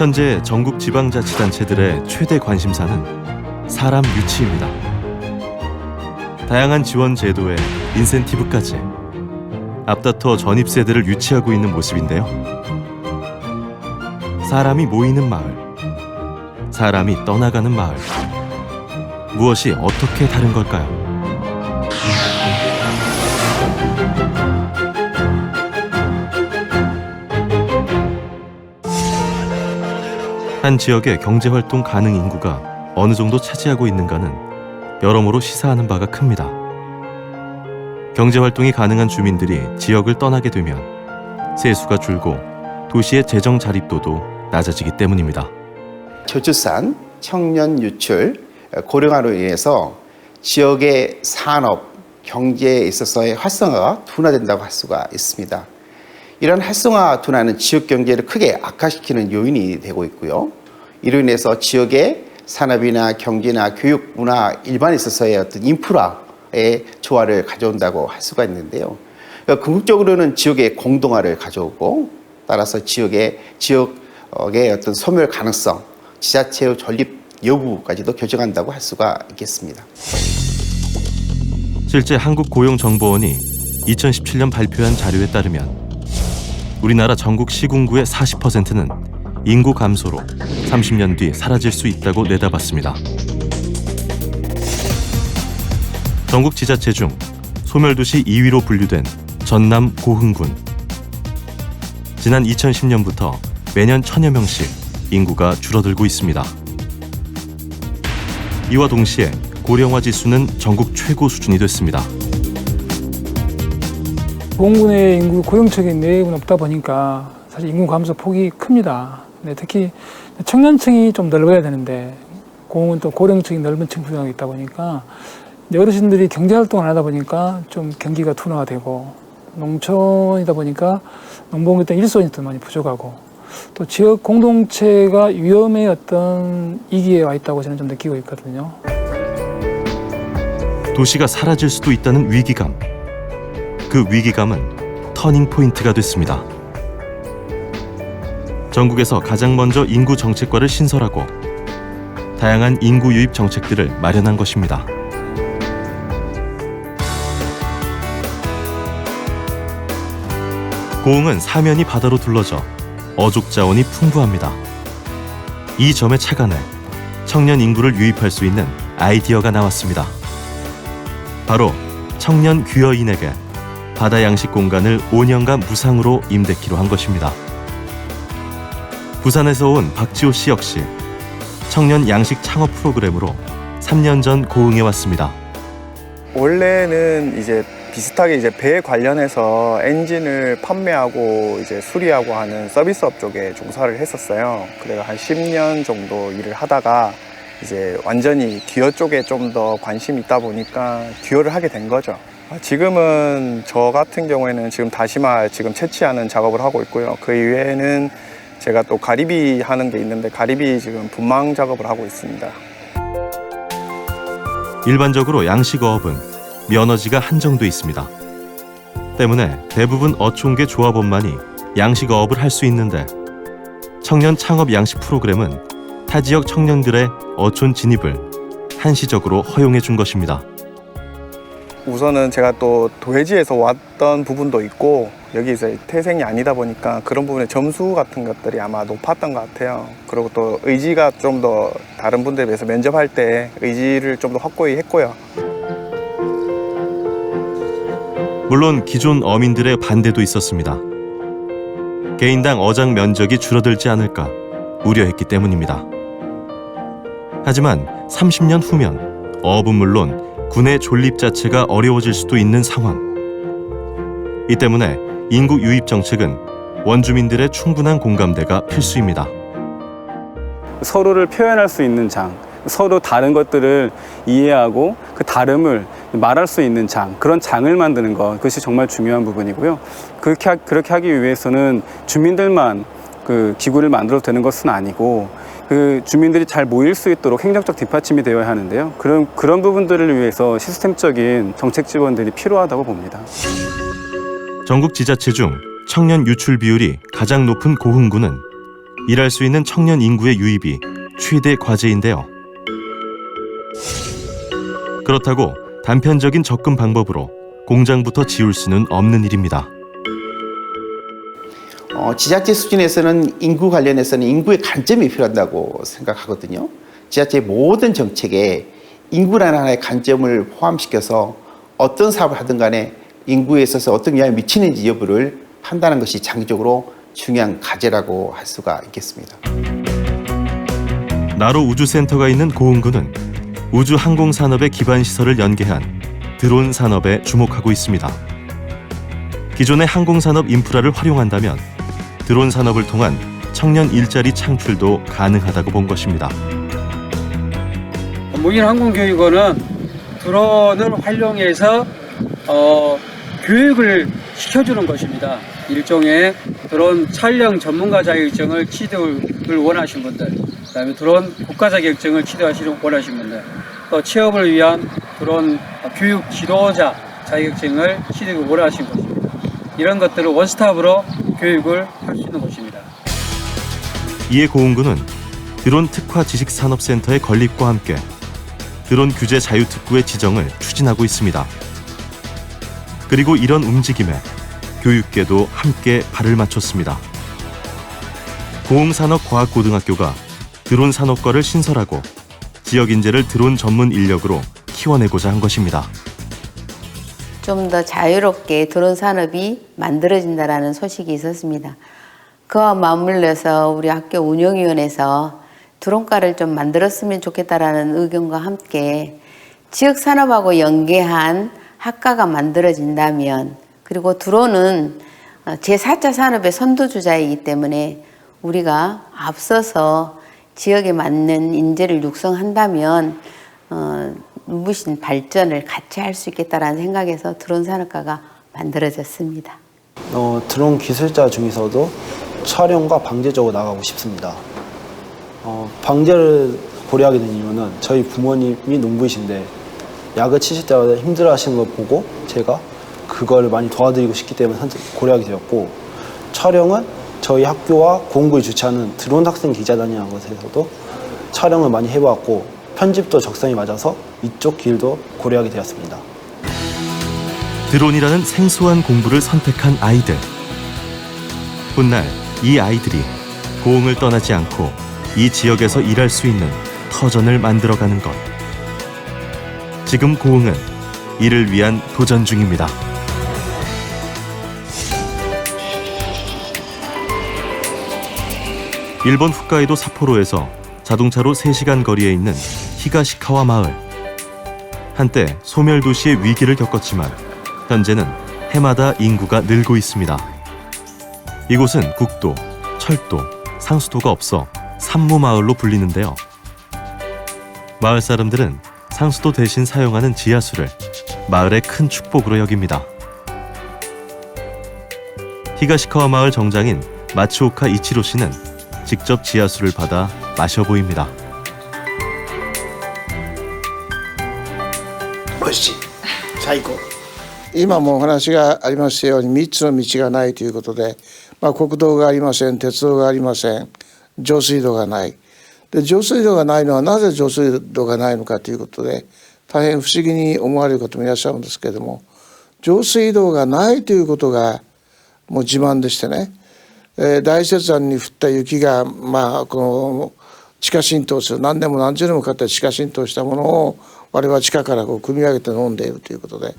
현재 전국 지방자치단체들의 최대 관심사는 사람 유치입니다. 다양한 지원 제도에 인센티브까지 앞다퉈 전입세대를 유치하고 있는 모습인데요. 사람이 모이는 마을, 사람이 떠나가는 마을. 무엇이 어떻게 다른 걸까요? 한 지역의 경제활동 가능 인구가 어느 정도 차지하고 있는가는 여러모로 시사하는 바가 큽니다. 경제활동이 가능한 주민들이 지역을 떠나게 되면 세수가 줄고 도시의 재정 자립도도 낮아지기 때문입니다. 저출산, 청년 유출, 고령화로 인해서 지역의 산업, 경제에 있어서의 활성화가 둔화된다고 할 수가 있습니다. 이런 활성화 둔화는 지역 경제를 크게 악화시키는 요인이 되고 있고요. 이로 인해서 지역의 산업이나 경제나 교육, 문화, 일반에 있어서의 어떤 인프라의 조화를 가져온다고 할 수가 있는데요. 그러니까 궁극적으로는 지역의 공동화를 가져오고 따라서 지역의 어떤 소멸 가능성, 지자체의 존립 여부까지도 결정한다고 할 수가 있겠습니다. 실제 한국고용정보원이 2017년 발표한 자료에 따르면 우리나라 전국 시군구의 40%는 인구 감소로 30년 뒤 사라질 수 있다고 내다봤습니다. 전국 지자체 중 소멸도시 2위로 분류된 전남 고흥군. 지난 2010년부터 매년 1000여 명씩 인구가 줄어들고 있습니다. 이와 동시에 고령화 지수는 전국 최고 수준이 됐습니다. 고흥군의 인구 고령층이 내외가 높다 보니까 사실 인구 감소 폭이 큽니다. 네, 특히 청년층이 좀 넓어야 되는데 고흥은 또 고령층이 넓은 층 구성이 있다 보니까 어르신들이 경제활동을 안 하다 보니까 좀 경기가 둔화가 되고 농촌이다 보니까 농번기 때 일손이 많이 부족하고 또 지역 공동체가 위험의 어떤 위기에 와 있다고 저는 좀 느끼고 있거든요. 도시가 사라질 수도 있다는 위기감. 그 위기감은 터닝 포인트가 됐습니다. 전국에서 가장 먼저 인구 정책과를 신설하고 다양한 인구 유입 정책들을 마련한 것입니다. 고흥은 사면이 바다로 둘러져 어족 자원이 풍부합니다. 이 점에 착안해 청년 인구를 유입할 수 있는 아이디어가 나왔습니다. 바로 청년 귀여인에게 바다 양식 공간을 5년간 무상으로 임대키로 한 것입니다. 부산에서 온 박지호 씨 역시 청년 양식 창업 프로그램으로 3년 전 고흥에 왔습니다. 원래는 이제 비슷하게 이제 배 관련해서 엔진을 판매하고 이제 수리하고 하는 서비스업 쪽에 종사를 했었어요. 그래가 한 10년 정도 일을 하다가 이제 완전히 기어 쪽에 좀 더 관심이 있다 보니까 기어를 하게 된 거죠. 지금은 저 같은 경우에는 지금 다시마 지금 채취하는 작업을 하고 있고요. 그 이외에는 제가 또 가리비 하는 게 있는데 가리비 지금 분망 작업을 하고 있습니다. 일반적으로 양식어업은 면허지가 한정돼 있습니다. 때문에 대부분 어촌계 조합원만이 양식어업을 할 수 있는데 청년 창업 양식 프로그램은 타 지역 청년들의 어촌 진입을 한시적으로 허용해 준 것입니다. 우선은 제가 또 도회지에서 왔던 부분도 있고 여기서 태생이 아니다 보니까 그런 부분에 점수 같은 것들이 아마 높았던 것 같아요. 그리고 또 의지가 좀 더 다른 분들에 비해서 면접할 때 의지를 좀 더 확고히 했고요. 물론 기존 어민들의 반대도 있었습니다. 개인당 어장 면적이 줄어들지 않을까 우려했기 때문입니다. 하지만 30년 후면 어업은 물론 군의 존립 자체가 어려워질 수도 있는 상황. 이 때문에 인구 유입 정책은 원주민들의 충분한 공감대가 필수입니다. 서로를 표현할 수 있는 장, 서로 다른 것들을 이해하고 그 다름을 말할 수 있는 장, 그런 장을 만드는 것, 그것이 정말 중요한 부분이고요. 그렇게 하기 위해서는 주민들만 그 기구를 만들어도 되는 것은 아니고 그 주민들이 잘 모일 수 있도록 행정적 뒷받침이 되어야 하는데요. 그런 부분들을 위해서 시스템적인 정책 지원들이 필요하다고 봅니다. 전국 지자체 중 청년 유출 비율이 가장 높은 고흥군은 일할 수 있는 청년 인구의 유입이 최대 과제인데요. 그렇다고 단편적인 접근 방법으로 공장부터 지울 수는 없는 일입니다. 지자체 수준에서는 인구 관련해서는 인구의 관점이 필요하다고 생각하거든요. 지자체의 모든 정책에 인구라는 하나의 관점을 포함시켜서 어떤 사업을 하든 간에 인구에 있어서 어떤 영향을 미치는지 여부를 판단하는 것이 장기적으로 중요한 과제라고 할 수가 있겠습니다. 나로 우주센터가 있는 고흥군은 우주 항공 산업의 기반 시설을 연계한 드론 산업에 주목하고 있습니다. 기존의 항공 산업 인프라를 활용한다면 드론 산업을 통한 청년 일자리 창출도 가능하다고 본 것입니다. 무인항공교육원은 드론을 활용해서 교육을 시켜주는 것입니다. 일종의 드론 촬영 전문가 자격증을 취득을 원하신 분들, 그다음에 드론 국가 자격증을 원하신 분들, 또 취업을 위한 드론 교육 지도자 자격증을 취득을 원하신 것입니다. 이런 것들을 원스톱으로 교육을 할 수 있는 곳입니다. 이에 고흥군은 드론 특화 지식산업센터의 건립과 함께 드론 규제 자유특구의 지정을 추진하고 있습니다. 그리고 이런 움직임에 교육계도 함께 발을 맞췄습니다. 고흥산업과학고등학교가 드론 산업과를 신설하고 지역 인재를 드론 전문 인력으로 키워내고자 한 것입니다. 좀 더 자유롭게 드론 산업이 만들어진다라는 소식이 있었습니다. 그와 맞물려서 우리 학교 운영위원회에서 드론과를 좀 만들었으면 좋겠다라는 의견과 함께 지역 산업하고 연계한 학과가 만들어진다면, 그리고 드론은 제4차 산업의 선두주자이기 때문에 우리가 앞서서 지역에 맞는 인재를 육성한다면 눈부신 발전을 같이 할 수 있겠다라는 생각에서 드론 산업과가 만들어졌습니다. 드론 기술자 중에서도 촬영과 방제 쪽으로 나가고 싶습니다. 방제를 고려하게 된 이유는 저희 부모님이 농부이신데 야근 치실 때마다 힘들어하시는 걸 보고 제가 그걸 많이 도와드리고 싶기 때문에 고려하게 되었고, 촬영은 저희 학교와 고흥구에 주최하는 드론 학생 기자단이라는 곳에서도 촬영을 많이 해보았고 편집도 적성이 맞아서 이쪽 길도 고려하게 되었습니다. 드론이라는 생소한 공부를 선택한 아이들. 훗날 이 아이들이 고흥을 떠나지 않고 이 지역에서 일할 수 있는 터전을 만들어가는 것. 지금 고흥은 이를 위한 도전 중입니다. 일본 홋카이도 삿포로에서 자동차로 3시간 거리에 있는 히가시카와 마을. 한때 소멸도시의 위기를 겪었지만 현재는 해마다 인구가 늘고 있습니다. 이곳은 국도, 철도, 상수도가 없어 산무마을로 불리는데요. 마을 사람들은 상수도 대신 사용하는 지하수를 마을의 큰 축복으로 여깁니다. 히가시카와 마을 정장인 마츠오카 이치로 씨는 직접 지하수를 받아 마셔 보입니다. 美味しい。最高。今もお話がありましたように3つの道がないということで、国道がありません、鉄道がありません、上水道がない。で、上水道がないのはなぜ上水道がないのかということで大変不思議に思われる方もいらっしゃるんですけれども、上水道がないということがもう自慢でしてね、大雪山に降った雪がこの地下浸透する、何年も何十年もかかって地下浸透したものを我々は地下から汲み上げて飲んでいるということで。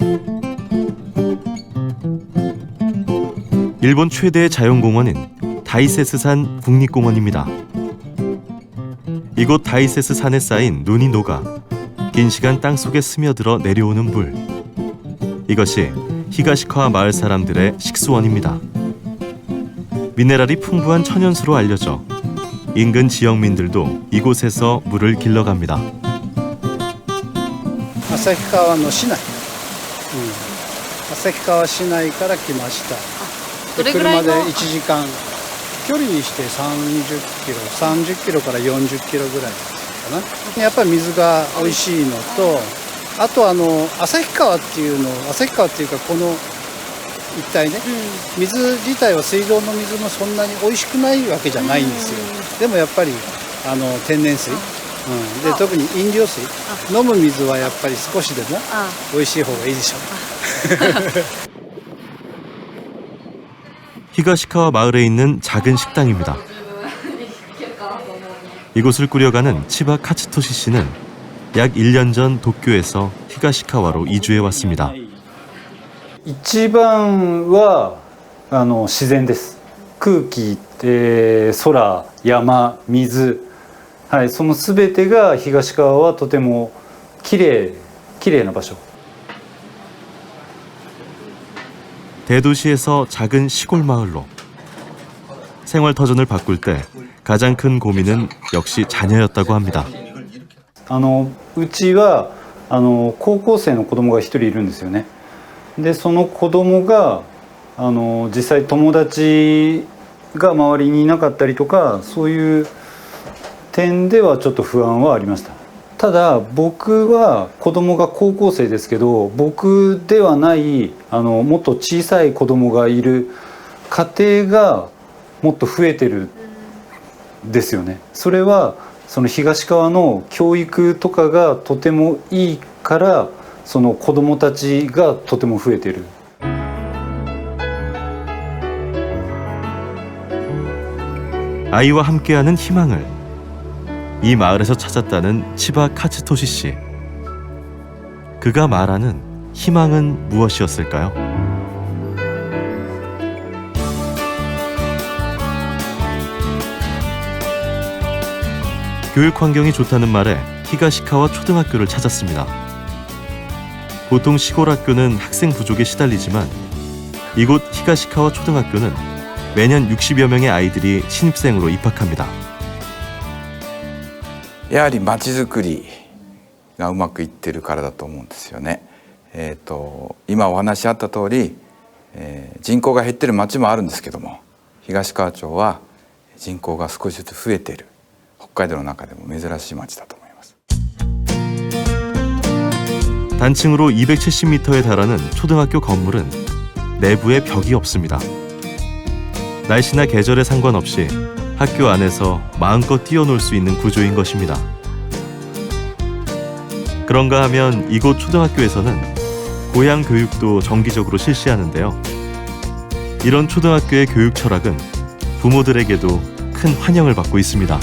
일본 최대의 자연공원인 다이세스산 국립공원입니다. 이곳 다이세스 산에 쌓인 눈이 녹아 긴 시간 땅속에 스며들어 내려오는 물. 이것이 히가시카와 마을 사람들의 식수원입니다. 미네랄이 풍부한 천연수로 알려져 인근 지역민들도 이곳에서 물을 길러갑니다. 旭川の市内、旭川市内から来ました。車で1時間、距離にして30キロから40キロぐらいかな。やっぱり水が美味しいのと、あと旭川っていうかこの一帯ね、水自体は水道の水もそんなに美味しくないわけじゃないんですよ。でもやっぱり天然水、で特に飲料水、飲む水はやっぱり少しでも美味しい方がいいでしょう。 히가시카와 마을에 있는 작은 식당입니다. 이곳을 꾸려가는 치바 카츠토시 씨는 약 1년 전 도쿄에서 히가시카와로 이주해 왔습니다. 一番は自然です。空気、空、山、水、はい、そのすべてが東川はとてもきれいな場所。 대도시에서 작은 시골 마을로 생활 터전을 바꿀 때 가장 큰 고민은 역시 자녀였다고 합니다. うちは高校生の子供が一人いるんですよね。でその子供が実際友達が周りにいなかったりとかそういう点ではちょっと不安はありました。ただ僕は子供が高校生ですけど僕ではないもっと小さい子供がいる家庭がもっと増えてるんですよね。それはその東川の教育とかがとてもいいからその子供たちがとても増えてる。 아이와 함께하는 희망을 이 마을에서 찾았다는 치바 카츠토시 씨. 그가 말하는 희망은 무엇이었을까요? 교육 환경이 좋다는 말에 히가시카와 초등학교를 찾았습니다. 보통 시골 학교는 학생 부족에 시달리지만 이곳 히가시카와 초등학교는 매년 60여 명의 아이들이 신입생으로 입학합니다. やはり町づくりがうまくいってるからだと思うんですよね。今お話あった通り、人口が減ってる町もあるんですけども、東川町は人口が少しずつ増えている北海道の中でも珍しい町だと思います。 단층으로 270m에 달하는 초등학교 건물은 내부에 벽이 없습니다. 날씨나 계절에 상관없이 학교 안에서 마음껏 뛰어놀 수 있는 구조인 것입니다. 그런가 하면 이곳 초등학교에서는 고향 교육도 정기적으로 실시하는데요. 이런 초등학교의 교육 철학은 부모들에게도 큰 환영을 받고 있습니다.